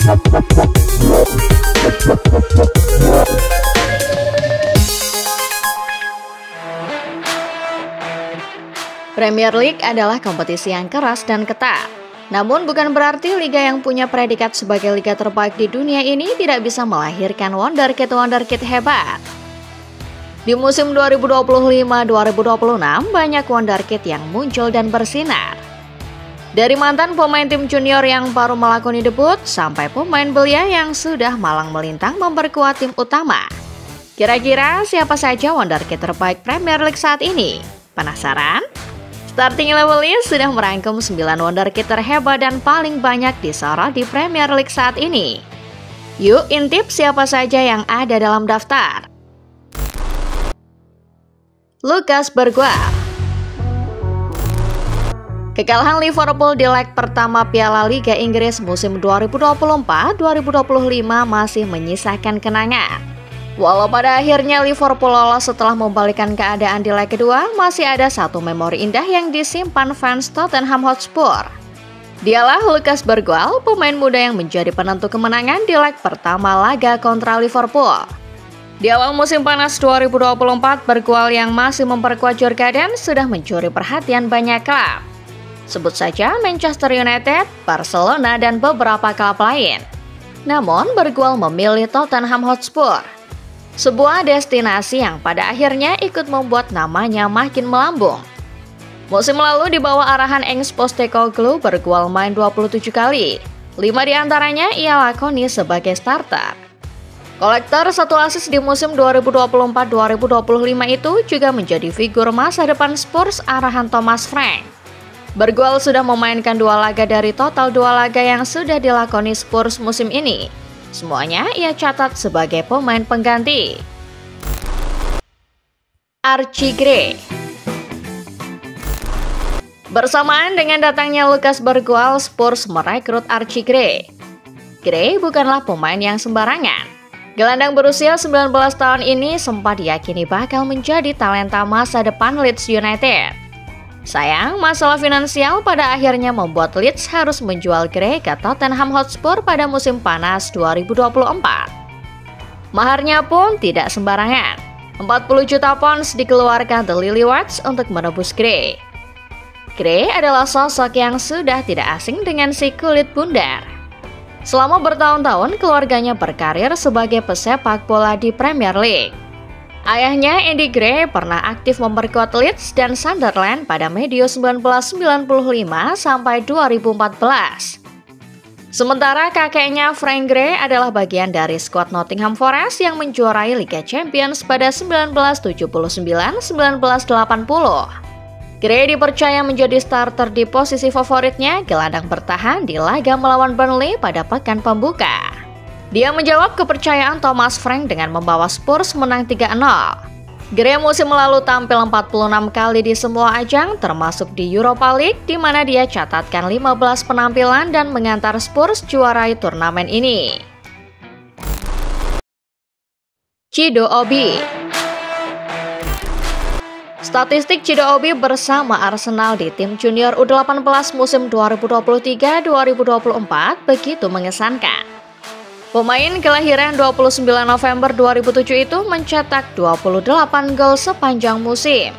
Premier League adalah kompetisi yang keras dan ketat. Namun bukan berarti liga yang punya predikat sebagai liga terbaik di dunia ini tidak bisa melahirkan wonderkid-wonderkid hebat. Di musim 2025-2026 banyak wonderkid yang muncul dan bersinar. Dari mantan pemain tim junior yang baru melakoni debut sampai pemain belia yang sudah malang melintang memperkuat tim utama. Kira-kira siapa saja wonderkid terbaik Premier League saat ini? Penasaran? Starting Level List sudah merangkum 9 wonderkid terhebat dan paling banyak disorot di Premier League saat ini. Yuk intip siapa saja yang ada dalam daftar. Lucas Bergwijn. Kekalahan Liverpool di leg pertama Piala Liga Inggris musim 2024-2025 masih menyisakan kenangan. Walau pada akhirnya Liverpool lolos setelah membalikkan keadaan di leg kedua, masih ada satu memori indah yang disimpan fans Tottenham Hotspur. Dialah Lucas Bergwijn, pemain muda yang menjadi penentu kemenangan di leg pertama laga kontra Liverpool. Di awal musim panas 2024, Bergwijn yang masih memperkuat Jurgen sudah mencuri perhatian banyak klub. Sebut saja Manchester United, Barcelona, dan beberapa klub lain. Namun, Bergwijn memilih Tottenham Hotspur, sebuah destinasi yang pada akhirnya ikut membuat namanya makin melambung. Musim lalu di bawah arahan Ange Postecoglou, Bergwijn main 27 kali. 5 diantaranya ia lakoni sebagai starter. Kolektor 1 assist di musim 2024-2025 itu juga menjadi figur masa depan Spurs arahan Thomas Frank. Bergwijn sudah memainkan 2 laga dari total 2 laga yang sudah dilakoni Spurs musim ini. Semuanya ia catat sebagai pemain pengganti. Archie Gray. Bersamaan dengan datangnya Lucas Bergwijn, Spurs merekrut Archie Gray. Gray bukanlah pemain yang sembarangan. Gelandang berusia 19 tahun ini sempat diyakini bakal menjadi talenta masa depan Leeds United. Sayang, masalah finansial pada akhirnya membuat Leeds harus menjual Gray ke Tottenham Hotspur pada musim panas 2024. Maharnya pun tidak sembarangan. 40 juta pounds dikeluarkan The Lilywhits untuk menebus Gray. Gray adalah sosok yang sudah tidak asing dengan si kulit bundar. Selama bertahun-tahun, keluarganya berkarir sebagai pesepak bola di Premier League. Ayahnya, Andy Gray, pernah aktif memperkuat Leeds dan Sunderland pada medio 1995 sampai 2014. Sementara kakeknya, Frank Gray, adalah bagian dari skuad Nottingham Forest yang menjuarai Liga Champions pada 1979-1980. Gray dipercaya menjadi starter di posisi favoritnya, gelandang bertahan di laga melawan Burnley pada pekan pembuka. Dia menjawab kepercayaan Thomas Frank dengan membawa Spurs menang 3-0. Gray musim lalu tampil 46 kali di semua ajang, termasuk di Europa League, di mana dia catatkan 15 penampilan dan mengantar Spurs juarai turnamen ini. Chido Obi. Statistik Chido Obi bersama Arsenal di tim junior U18 musim 2023-2024 begitu mengesankan. Pemain kelahiran 29 November 2007 itu mencetak 28 gol sepanjang musim.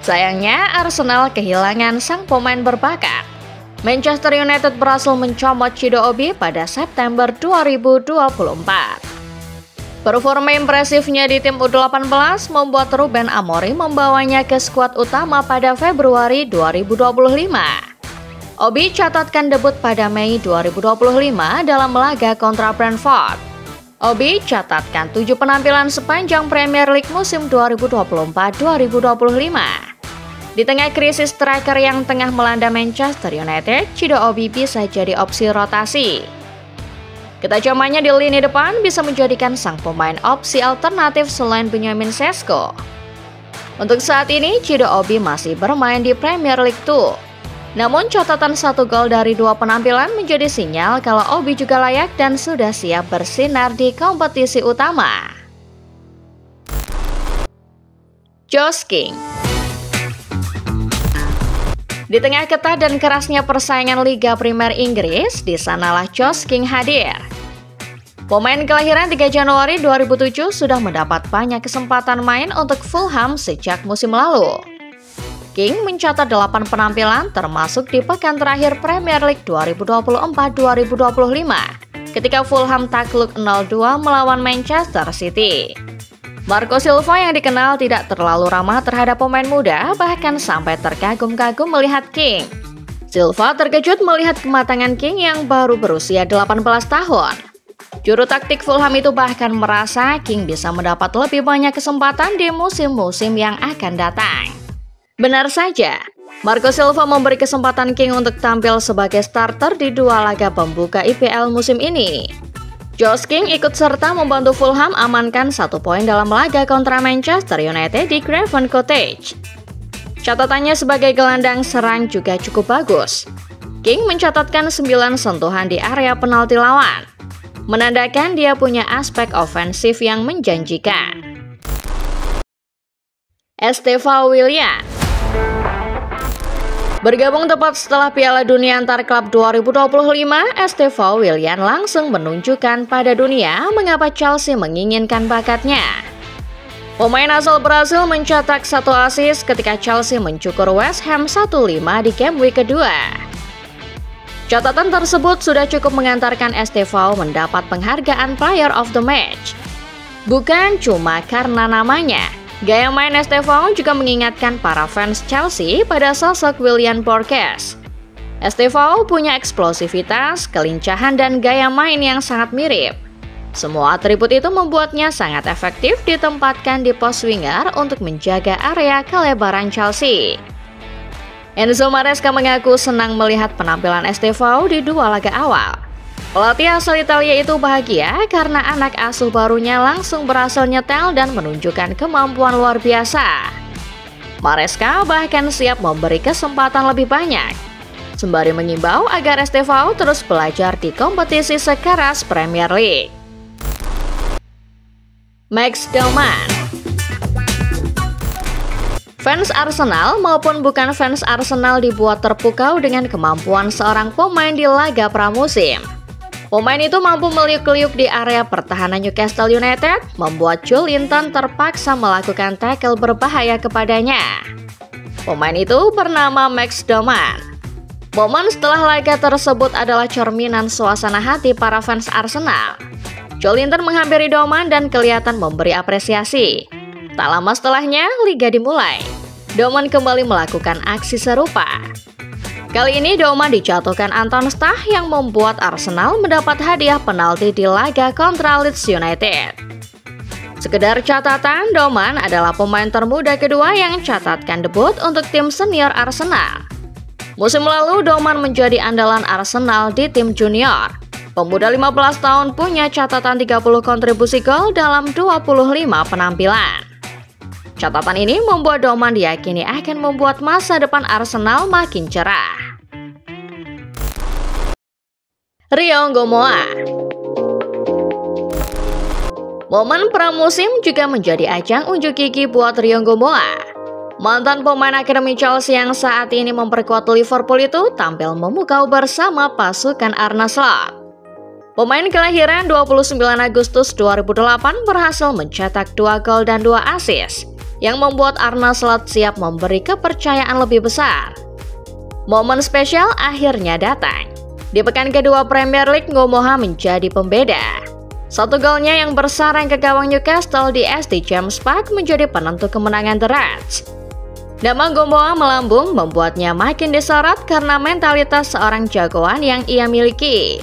Sayangnya Arsenal kehilangan sang pemain berbakat. Manchester United berhasil mencomot Chido Obi pada September 2024. Performa impresifnya di tim U18 membuat Ruben Amorim membawanya ke skuad utama pada Februari 2025. Obi catatkan debut pada Mei 2025 dalam laga kontra Brentford. Obi catatkan 7 penampilan sepanjang Premier League musim 2024-2025. Di tengah krisis striker yang tengah melanda Manchester United, Chido Obi bisa jadi opsi rotasi. Ketajamannya di lini depan bisa menjadikan sang pemain opsi alternatif selain Benjamin Sesko. Untuk saat ini, Chido Obi masih bermain di Premier League 2. Namun catatan 1 gol dari 2 penampilan menjadi sinyal kalau Obi juga layak dan sudah siap bersinar di kompetisi utama. Josh King. Di tengah ketat dan kerasnya persaingan Liga Primer Inggris, di sanalah Josh King hadir. Pemain kelahiran 3 Januari 2007 sudah mendapat banyak kesempatan main untuk Fulham sejak musim lalu. King mencatat 8 penampilan termasuk di pekan terakhir Premier League 2024-2025 ketika Fulham takluk 0-2 melawan Manchester City. Marco Silva yang dikenal tidak terlalu ramah terhadap pemain muda bahkan sampai terkagum-kagum melihat King. Silva terkejut melihat kematangan King yang baru berusia 18 tahun. Juru taktik Fulham itu bahkan merasa King bisa mendapat lebih banyak kesempatan di musim-musim yang akan datang. Benar saja, Marco Silva memberi kesempatan King untuk tampil sebagai starter di 2 laga pembuka IPL musim ini. Josh King ikut serta membantu Fulham amankan 1 poin dalam laga kontra Manchester United di Craven Cottage. Catatannya sebagai gelandang serang juga cukup bagus. King mencatatkan 9 sentuhan di area penalti lawan, menandakan dia punya aspek ofensif yang menjanjikan. Estevao Willian bergabung tepat setelah Piala Dunia Antar Klub 2025, Estevao Willian langsung menunjukkan pada dunia mengapa Chelsea menginginkan bakatnya. Pemain asal Brasil mencetak 1 assist ketika Chelsea mencukur West Ham 1-5 di game week kedua. Catatan tersebut sudah cukup mengantarkan Estevao mendapat penghargaan Player of the Match. Bukan cuma karena namanya, gaya main Estevao juga mengingatkan para fans Chelsea pada sosok Willian Borges. Estevao punya eksplosivitas, kelincahan, dan gaya main yang sangat mirip. Semua atribut itu membuatnya sangat efektif ditempatkan di pos winger untuk menjaga area kelebaran Chelsea. Enzo Maresca mengaku senang melihat penampilan Estevao di 2 laga awal. Pelatih asal Italia itu bahagia karena anak asuh barunya langsung berhasil nyetel dan menunjukkan kemampuan luar biasa. Maresca bahkan siap memberi kesempatan lebih banyak, sembari mengimbau agar Estevao terus belajar di kompetisi sekeras Premier League. Max Doman. Fans Arsenal maupun bukan fans Arsenal dibuat terpukau dengan kemampuan seorang pemain di laga pramusim. Pemain itu mampu meliuk-liuk di area pertahanan Newcastle United, membuat Joelinton terpaksa melakukan tackle berbahaya kepadanya. Pemain itu bernama Max Doman. Momen setelah laga tersebut adalah cerminan suasana hati para fans Arsenal. Joelinton menghampiri Doman dan kelihatan memberi apresiasi. Tak lama setelahnya, liga dimulai. Doman kembali melakukan aksi serupa. Kali ini Doman dijatuhkan Anton Stach yang membuat Arsenal mendapat hadiah penalti di laga kontra Leeds United. Sekedar catatan, Doman adalah pemain termuda kedua yang catatkan debut untuk tim senior Arsenal. Musim lalu Doman menjadi andalan Arsenal di tim junior. Pemuda 15 tahun punya catatan 30 kontribusi gol dalam 25 penampilan. Catatan ini membuat Doman diyakini akan membuat masa depan Arsenal makin cerah. Rio Ngomoa. Momen pramusim juga menjadi ajang unjuk gigi buat Rio Ngomoa. Mantan pemain akademi Chelsea yang saat ini memperkuat Liverpool itu tampil memukau bersama pasukan Arne Slot. Pemain kelahiran 29 Agustus 2008 berhasil mencetak 2 gol dan 2 assist, yang membuat Arne Slot siap memberi kepercayaan lebih besar. Momen spesial akhirnya datang. Di pekan kedua Premier League, Ngomoha menjadi pembeda. 1 golnya yang bersarang ke gawang Newcastle di SD James Park menjadi penentu kemenangan The Reds. Nama Ngomoha melambung membuatnya makin disorot karena mentalitas seorang jagoan yang ia miliki.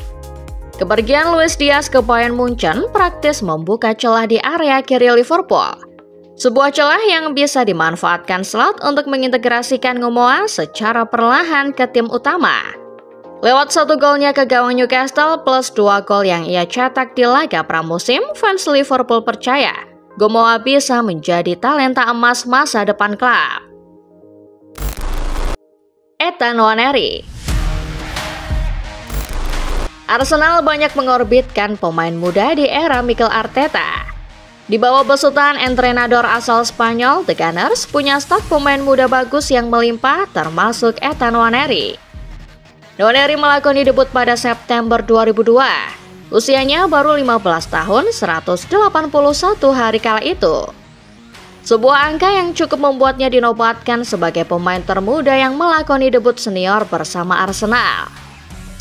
Kepergian Luis Diaz ke Bayern Munchen praktis membuka celah di area kiri Liverpool. Sebuah celah yang bisa dimanfaatkan Slot untuk mengintegrasikan Ngomoha secara perlahan ke tim utama. Lewat 1 golnya ke gawang Newcastle plus 2 gol yang ia cetak di laga pramusim, fans Liverpool percaya Ngomoha bisa menjadi talenta emas masa depan klub. Ethan Nwaneri. Arsenal banyak mengorbitkan pemain muda di era Mikel Arteta. Di bawah besutan entrenador asal Spanyol, The Gunners punya stok pemain muda bagus yang melimpah, termasuk Ethan Nwaneri. Nwaneri melakoni debut pada September 2002. Usianya baru 15 tahun, 181 hari kala itu. Sebuah angka yang cukup membuatnya dinobatkan sebagai pemain termuda yang melakoni debut senior bersama Arsenal.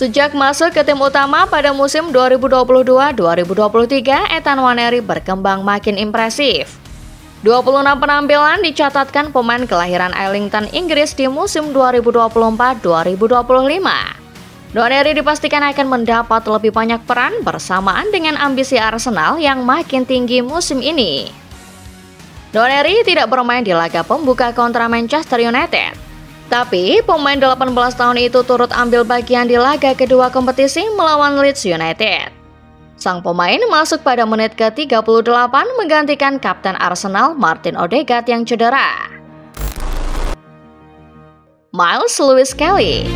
Sejak masuk ke tim utama pada musim 2022-2023, Ethan Nwaneri berkembang makin impresif. 26 penampilan dicatatkan pemain kelahiran Islington, Inggris di musim 2024-2025. Nwaneri dipastikan akan mendapat lebih banyak peran bersamaan dengan ambisi Arsenal yang makin tinggi musim ini. Nwaneri tidak bermain di laga pembuka kontra Manchester United. Tapi, pemain 18 tahun itu turut ambil bagian di laga kedua kompetisi melawan Leeds United. Sang pemain masuk pada menit ke-38 menggantikan kapten Arsenal Martin Odegaard yang cedera. Miles Lewis Kelly.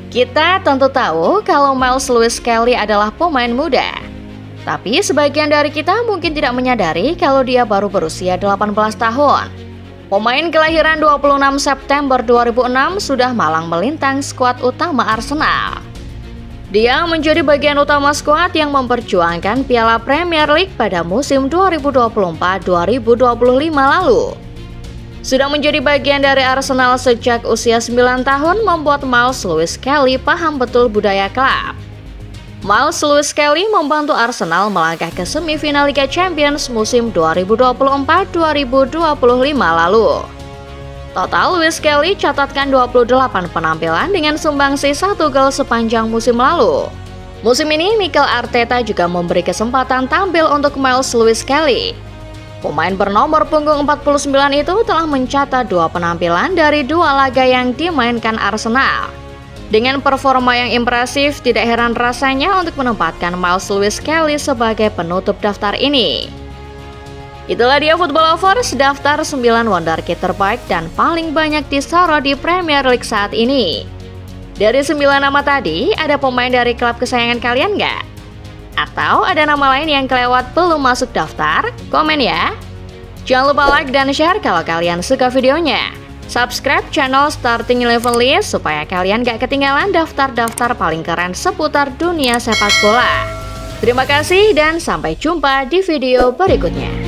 Kita tentu tahu kalau Miles Lewis Kelly adalah pemain muda. Tapi sebagian dari kita mungkin tidak menyadari kalau dia baru berusia 18 tahun. Pemain kelahiran 26 September 2006 sudah malang melintang skuad utama Arsenal. Dia menjadi bagian utama skuad yang memperjuangkan Piala Premier League pada musim 2024-2025 lalu. Sudah menjadi bagian dari Arsenal sejak usia 9 tahun membuat Miles Lewis Kelly paham betul budaya klub. Miles Lewis Kelly membantu Arsenal melangkah ke semifinal Liga Champions musim 2024-2025 lalu. Total Lewis Kelly catatkan 28 penampilan dengan sumbangsi 1 gol sepanjang musim lalu. Musim ini Mikel Arteta juga memberi kesempatan tampil untuk Miles Lewis Kelly. Pemain bernomor punggung 49 itu telah mencatat 2 penampilan dari 2 laga yang dimainkan Arsenal. Dengan performa yang impresif, tidak heran rasanya untuk menempatkan Miles Lewis Kelly sebagai penutup daftar ini. Itulah dia Football Lovers, daftar 9 wonderkid terbaik dan paling banyak disorot di Premier League saat ini. Dari 9 nama tadi, ada pemain dari klub kesayangan kalian nggak? Atau ada nama lain yang kelewat belum masuk daftar? Komen ya! Jangan lupa like dan share kalau kalian suka videonya. Subscribe channel Starting 11 List supaya kalian gak ketinggalan daftar-daftar paling keren seputar dunia sepak bola. Terima kasih dan sampai jumpa di video berikutnya.